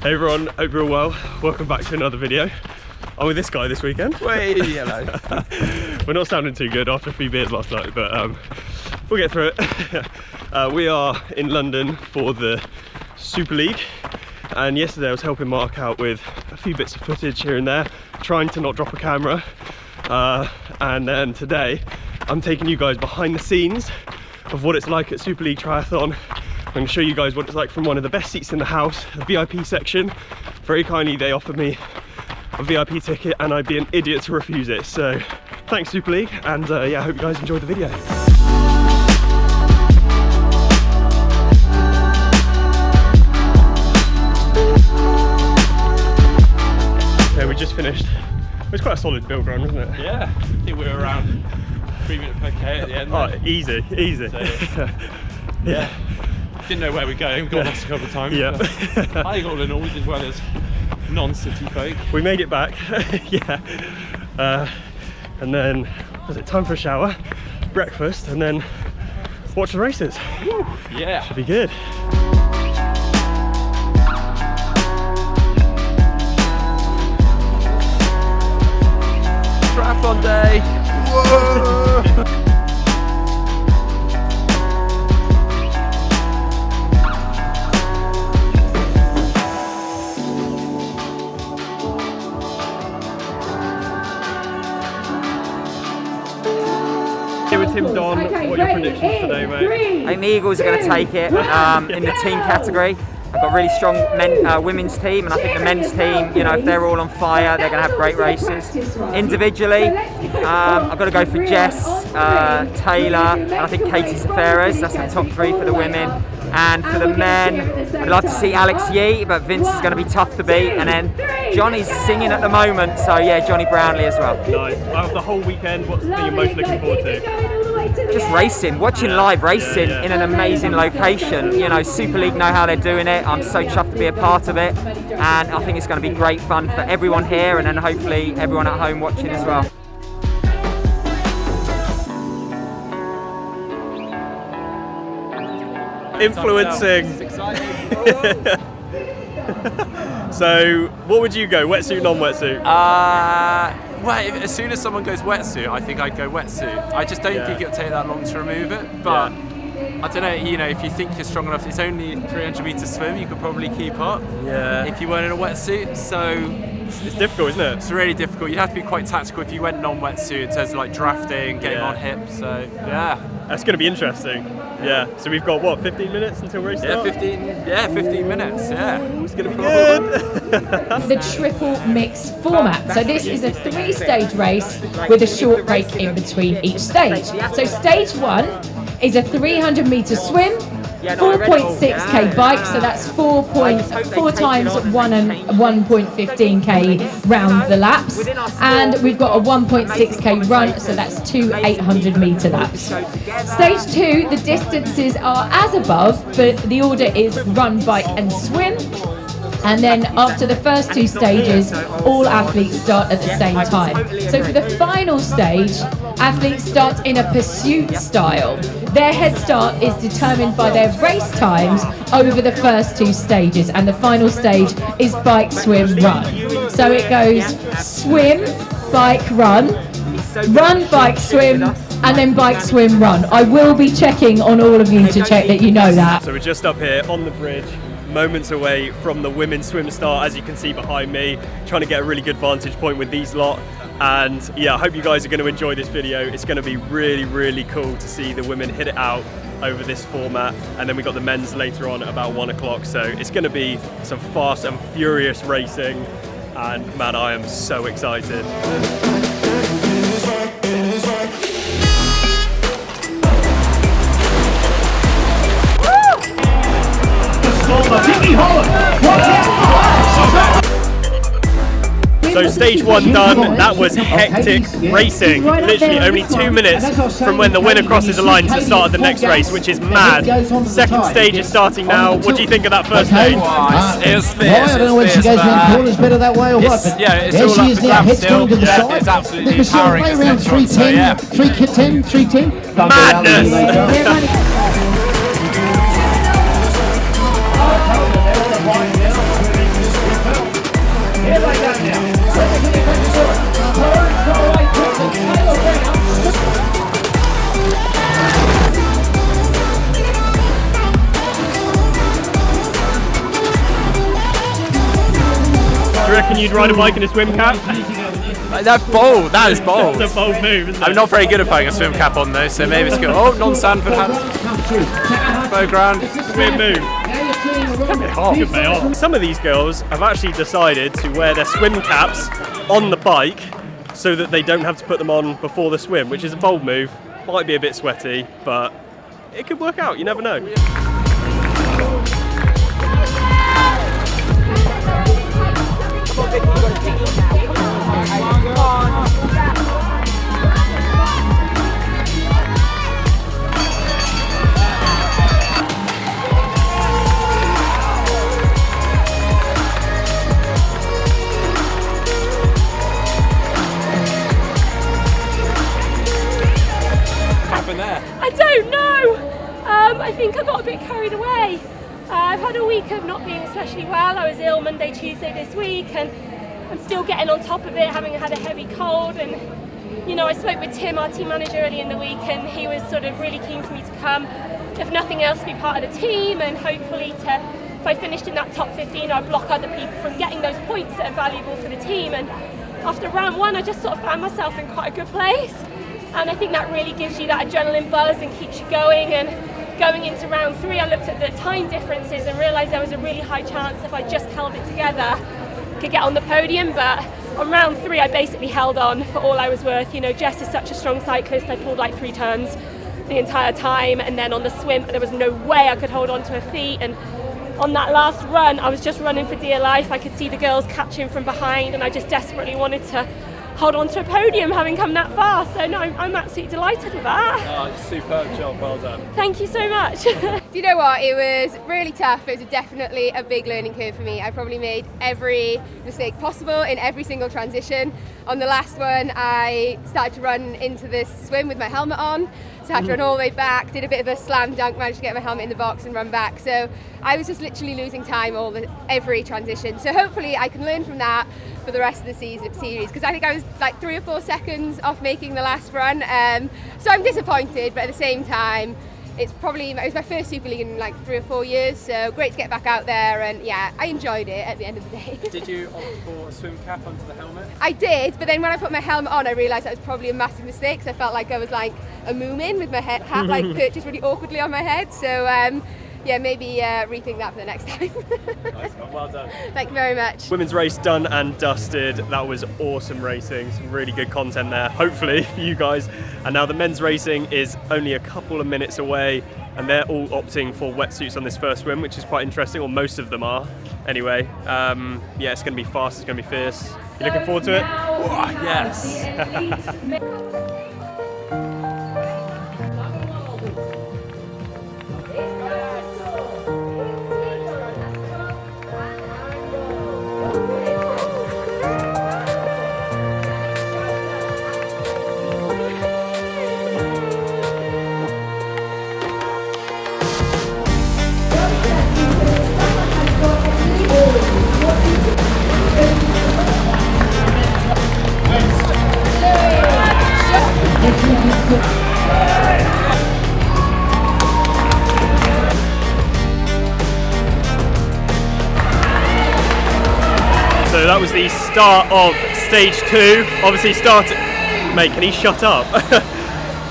Hey everyone, hope you're all well. Welcome back to another video. I'm with this guy this weekend. Way hello. We're not sounding too good after a few beers last night, but we'll get through it. We are in London for the Super League, and yesterday I was helping Mark out with a few bits of footage here and there, trying to not drop a camera. And then today I'm taking you guys behind the scenes of what it's like at Super League Triathlon. I'm going to show you guys what it's like from one of the best seats in the house, the VIP section. Very kindly they offered me a VIP ticket and I'd be an idiot to refuse it. So thanks Super League, and yeah, I hope you guys enjoyed the video. Okay, we just finished. It was quite a solid build run, wasn't it? Yeah, I think we were around 3 minutes per K at the end. Oh, easy, easy. So, yeah. Didn't know where we're going, we got lost a couple of times. Yeah. I think all in all we did well as non-city folk. We made it back, yeah. And then, was it time for a shower, breakfast, and then watch the races? Woo. Yeah. Should be good. Triathlon day! Whoa! Here with Tim Don, what are your predictions today, mate? I think the Eagles are going to take it in the team category. I've got a really strong women's team, and I think the men's team, you know, if they're all on fire, they're going to have great races. Individually, I've got to go for Jess, Taylor, and I think Katie Safaras. That's my top three for the women. And for the men, I'd love to see Alex Yee, but Vince is going to be tough to beat. And then Johnny's singing at the moment, so yeah, Johnny Brownlee as well. Nice. Out of the whole weekend, what's the thing you're most looking forward to? Just racing, watching live racing in an amazing location. You know, Super League know how they're doing it. I'm so chuffed to be a part of it, and I think it's going to be great fun for everyone here, and then hopefully everyone at home watching as well. Influencing. So, what would you go? Wetsuit, non-wetsuit? Well, as soon as someone goes wetsuit, I think I'd go wetsuit. I just don't think it'll take that long to remove it. But I don't know, you know, if you think you're strong enough, it's only 300 metres swim, you could probably keep up. Yeah. If you weren't in a wetsuit, so it's difficult, isn't it? it's really difficult. You'd have to be quite tactical if you went non-wetsuit in terms of like drafting, getting on hips. So yeah. That's going to be interesting. Yeah. So we've got what, 15 minutes until race start? 15 minutes. Yeah. It's going to be good. The triple mix format. So this is a 3-stage race with a short break in between each stage. So stage 1 is a 300-meter swim, 4.6k bike, so that's 4 times 1 and 1.15k round the laps, and we've got a 1.6k run, so that's 2 800-meter laps. Stage 2, the distances are as above, but the order is run, bike and swim. And then after the first 2 stages, all athletes start at the same time. So for the final stage, athletes start in a pursuit style. Their head start is determined by their race times over the first 2 stages, and the final stage is bike, swim, run. So it goes swim, bike, run, bike, swim, and then bike, swim, run. I will be checking on all of you to check that you know that. So we're just up here on the bridge, moments away from the women's swim start, as you can see behind me, trying to get a really good vantage point with these lot. And yeah, I hope you guys are going to enjoy this video. It's going to be really, really cool to see the women hit it out over this format, and then we got the men's later on at about 1 o'clock. So it's going to be some fast and furious racing, and man, I am so excited. So stage 1 done. That was hectic racing. Literally only 2 minutes from when the winner crosses the line to the start of the next race, which is mad. Second stage is starting now. What do you think of that first stage? It was fierce. I don't know whether she goes around corners better that way or what, but it's there all she up is the now, grab head still. to the side. It's absolutely Look, Michelle, powering play this around next one, so, 310, 310. Madness! you'd ride a bike in a swim cap? That's bold. That is bold. That's a bold move, isn't it? I'm not very good at putting a swim cap on though, so maybe it's good. Oh, non-Sanford hand. Bow ground. Weird move. Could pay off. Some of these girls have actually decided to wear their swim caps on the bike so that they don't have to put them on before the swim, which is a bold move. Might be a bit sweaty, but it could work out. You never know. I don't know. I think I got a bit carried away. I've had a week of not being especially well. I was ill Monday, Tuesday this week, and I'm still getting on top of it, having had a heavy cold. And you know, I spoke with Tim, our team manager, early in the week, and he was sort of really keen for me to come, if nothing else, to be part of the team, and hopefully if I finished in that top 15, I'd block other people from getting those points that are valuable for the team. And after round one, I just sort of found myself in quite a good place. And I think that really gives you that adrenaline buzz and keeps you going. And going into round three, I looked at the time differences and realised there was a really high chance if I just held it together, I could get on the podium. But on round three, I basically held on for all I was worth. You know, Jess is such a strong cyclist. I pulled like 3 turns the entire time. And then on the swim, there was no way I could hold on to her feet. And on that last run, I was just running for dear life. I could see the girls catching from behind, and I just desperately wanted to hold on to a podium having come that far. So no, I'm absolutely delighted with that. Oh, superb job, well done. Thank you so much. Do you know what, it was really tough. It was definitely a big learning curve for me. I probably made every mistake possible in every single transition. On the last one, I started to run into this swim with my helmet on, so I had to run all the way back, did a bit of a slam dunk, managed to get my helmet in the box and run back. So I was just literally losing time every transition. So hopefully I can learn from that for the rest of the series, because I think I was like 3 or 4 seconds off making the last run. So I'm disappointed, but at the same time, it was my first Super League in like 3 or 4 years, so great to get back out there, and yeah, I enjoyed it at the end of the day. Did you opt for a swim cap onto the helmet? I did, but then when I put my helmet on, I realised that was probably a massive mistake, so I felt like I was like a Moomin with my hat like perched really awkwardly on my head. So yeah, maybe rethink that for the next time. Nice one, well done. Thank you very much. Women's race done and dusted. That was awesome racing, some really good content there, hopefully for you guys. And now the men's racing is only a couple of minutes away, and they're all opting for wetsuits on this first swim, which is quite interesting, or most of them are anyway. Yeah, it's going to be fast, it's going to be fierce. You looking forward to it? Oh, yes. So that was the start of stage 2. Obviously mate, can he shut up?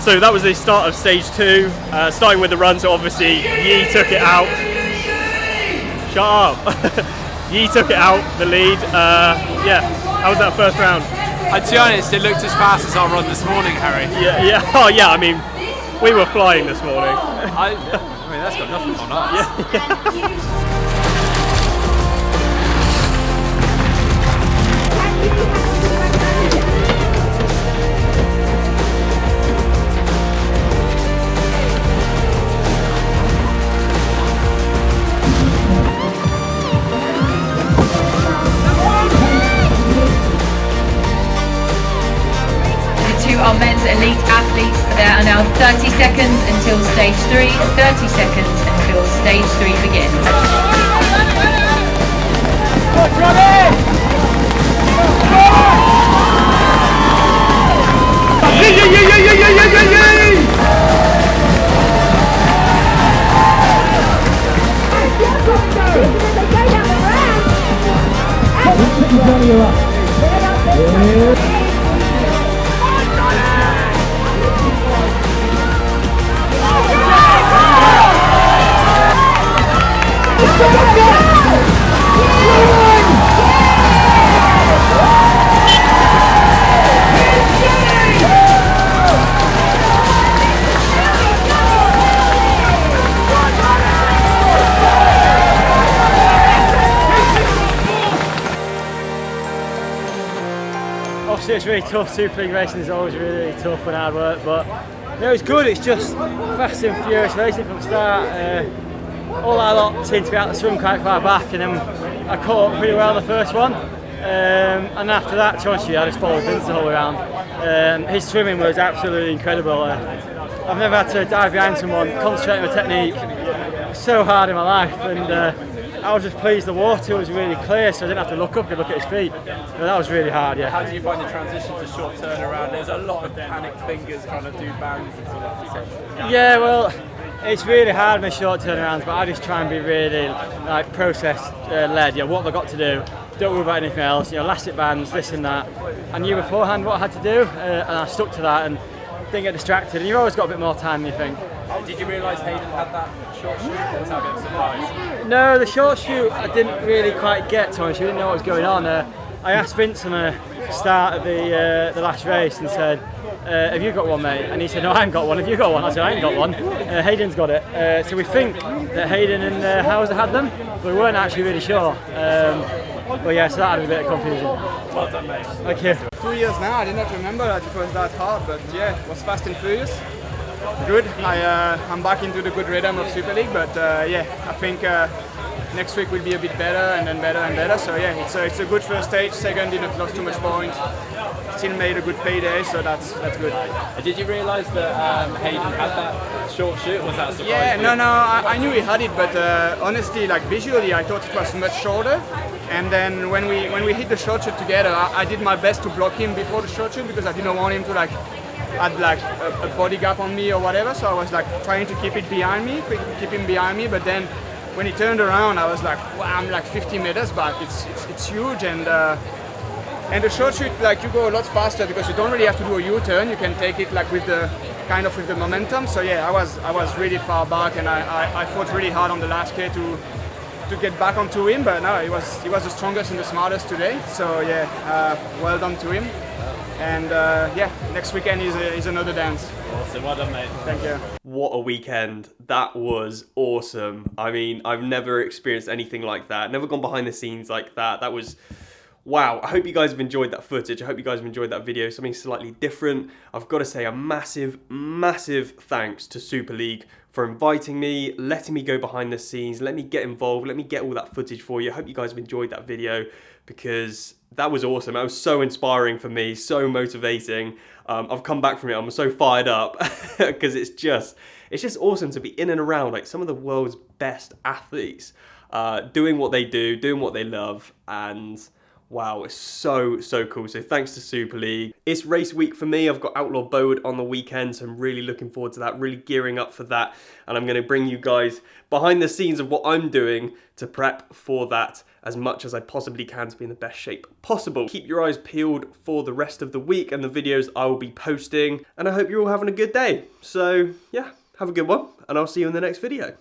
So that was the start of stage 2, starting with the run. So obviously Yi took it out. Shut up. Yi took it out, the lead. Yeah, how was that first round? To be honest, it looked as fast as our run this morning, Harry. Yeah. Oh yeah, I mean, we were flying this morning. I mean, that's got nothing on us. Yeah. Our men's elite athletes. There are now 30 seconds until stage 3, 30 seconds until stage 3 begins. Johnny it's really tough. Super League racing is always really tough and hard work, but no, it's good. It's just fast and furious racing from the start. All our lot seemed to be out the swim quite far back, and then I caught up pretty well on the first one. And after that, I just followed Vince the whole way around. His swimming was absolutely incredible. I've never had to dive behind someone, concentrate on the technique so hard in my life, and I was just pleased the water was really clear, so I didn't have to look up and look at his feet. But that was really hard, yeah. How do you find the transition to short turnaround? There's a lot of panicked fingers trying to do bangs and sort of. Yeah, well, it's really hard with short turnarounds, but I just try and be really process led. What have I got to do? Don't worry about anything else. Elastic bands, this and that. I knew beforehand what I had to do, and I stuck to that and didn't get distracted. And you've always got a bit more time than you think. Did you realise Hayden had that short shoot, or was that a bit of a surprise? No, the short shoot I didn't really quite get to. She didn't know what was going on. I asked Vince on the start of the last race and said, have you got one, mate? And he said, no, I haven't got one. Have you got one? I said, I ain't got one. Hayden's got it. So we think that Hayden and Hauser had them, but we weren't actually really sure. But yeah, so that had a bit of confusion. Well done, mate. Thank you. 2 years now, I did not remember that it was that hard, but yeah, it was fast and furious. Good. I'm back into the good rhythm of Super League, but yeah, I think next week will be a bit better and then better and better. So yeah, it's a good first stage. Second, didn't lose too much points. Still made a good payday, so that's good. Did you realise that Hayden had that short shoot? Was that a surprise? Yeah, no, I knew he had it, but honestly, visually, I thought it was much shorter. And then when we hit the short shoot together, I did my best to block him before the short shoot because I didn't want him to had a body gap on me or whatever. So I was trying to keep him behind me. But then when he turned around, I was like, wow, I'm 50 meters back. It's huge, and the short shoot you go a lot faster because you don't really have to do a U-turn. You can take it with the momentum. So yeah, I was really far back, and I fought really hard on the last K to get back onto him, but no, he was the strongest and the smartest today. So yeah, well done to him. And yeah, next weekend is another dance. Awesome, well done, mate. Thank you. What a weekend. That was awesome. I mean, I've never experienced anything like that. Never gone behind the scenes like that. That was, wow. I hope you guys have enjoyed that footage. I hope you guys have enjoyed that video. Something slightly different. I've got to say a massive, massive thanks to Super League for inviting me, letting me go behind the scenes, let me get involved, let me get all that footage for you. I hope you guys have enjoyed that video because that was awesome. That was so inspiring for me, so motivating. I've come back from it, I'm so fired up because it's just awesome to be in and around some of the world's best athletes, doing what they do, doing what they love, and wow, it's so cool. So thanks to Super League. It's race week for me. I've got Outlaw Bowood on the weekend, so I'm really looking forward to that, really gearing up for that. And I'm going to bring you guys behind the scenes of what I'm doing to prep for that as much as I possibly can to be in the best shape possible. Keep your eyes peeled for the rest of the week and the videos I will be posting. And I hope you're all having a good day. So yeah, have a good one, and I'll see you in the next video.